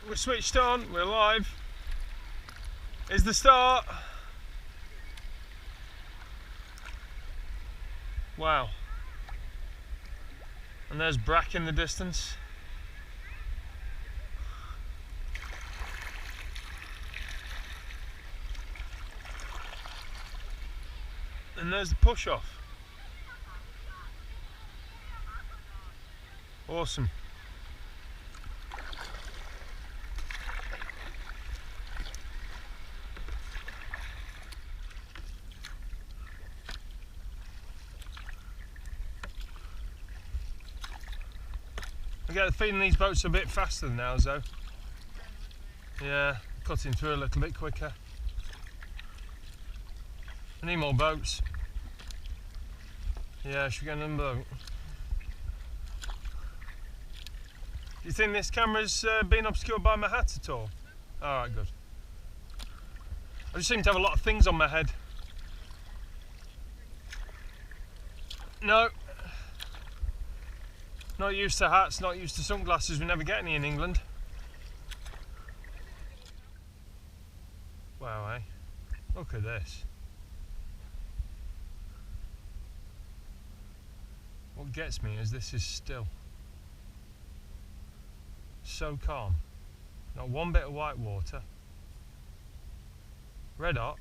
we're switched on, we're live. Here's the start. Wow. And there's Brack in the distance. And there's the push off. Awesome. I get the feeling these boats are a bit faster than ours though. Yeah, cutting through a little bit quicker. I need more boats. Yeah, should we get another boat? Do you think this camera's been obscured by my hat at all? Alright, good. I just seem to have a lot of things on my head. No. Not used to hats, not used to sunglasses, we never get any in England. Wow, eh? Look at this. What gets me is this is still. So calm. Not one bit of white water. Red hot.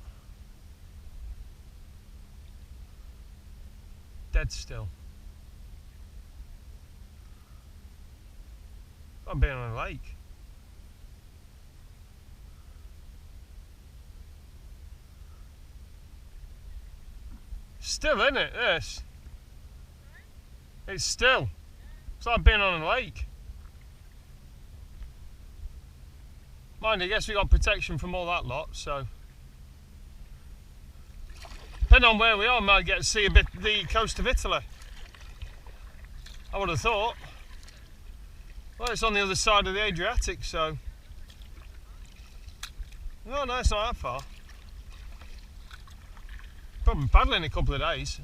Dead still. I'm being on a lake. Still, isn't it, this? It's still. It's like being on a lake. Mind, I guess we got protection from all that lot, so. Depending on where we are, we might get to see a bit the coast of Italy. I would have thought. Well, it's on the other side of the Adriatic, so. No, it's not that far. Probably paddling a couple of days.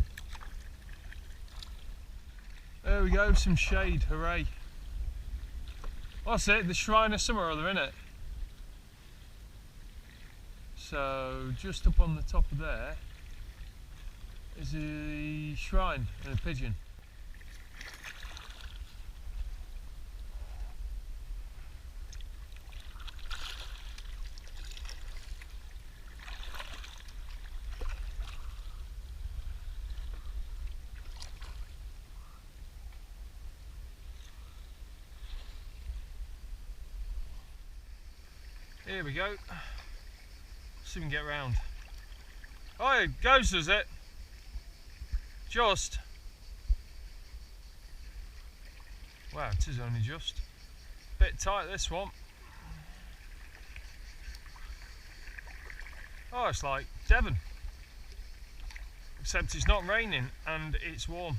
There we go, some shade, hooray. What's it? The shrine of somewhere or other, innit? So, just up on the top of there is a shrine and a pigeon. Here we go. See if we can get round. Oh, it goes, does it? Just. Wow, it is only just. Bit tight, this one. Oh, it's like Devon. Except it's not raining and it's warm.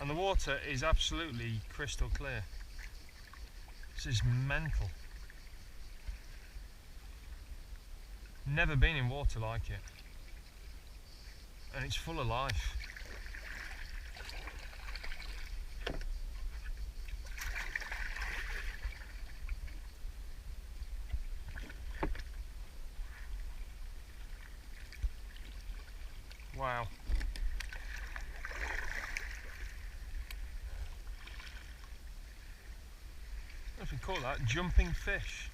And the water is absolutely crystal clear. This is mental. Never been in water like it. And it's full of life. Wow. I don't know if you call that jumping fish.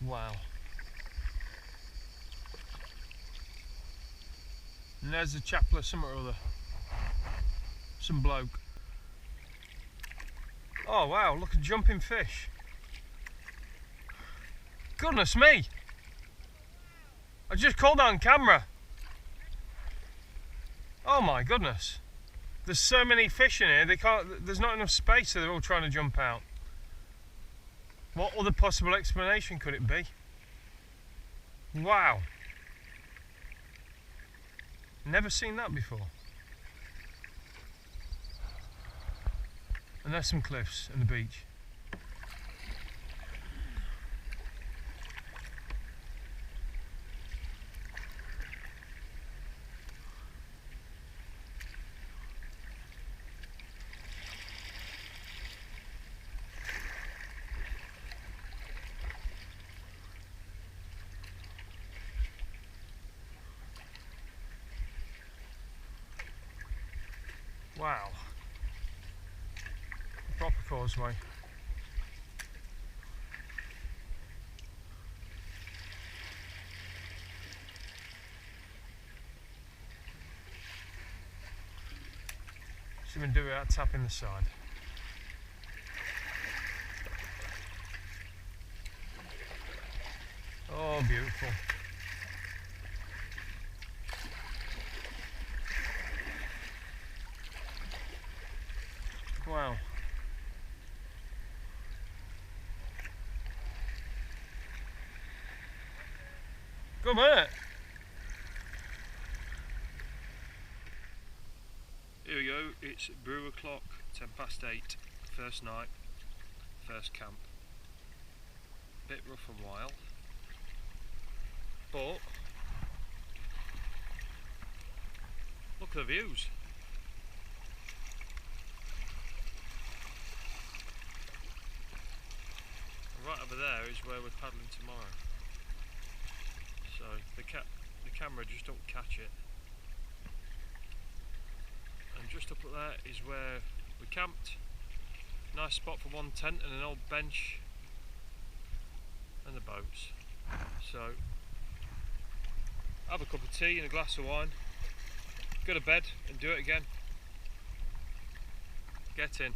Wow. And there's a chapel or something or other. Some bloke. Oh wow, look at jumping fish. Goodness me! I just caught that on camera. Oh my goodness. There's so many fish in here, there's not enough space, so they're all trying to jump out. What other possible explanation could it be? Wow. Never seen that before. And there's some cliffs and the beach. Wow. Proper causeway. Should we do it without tapping the side? Oh, beautiful. Wow. Good minute. Here we go, it's brew o'clock, 8:10, first night, first camp. Bit rough and wild, but look at the views. And right over there is where we're paddling tomorrow. So the camera just don't catch it. And just up there is where we camped. Nice spot for one tent and an old bench and the boats. So have a cup of tea and a glass of wine, go to bed and do it again. Get in.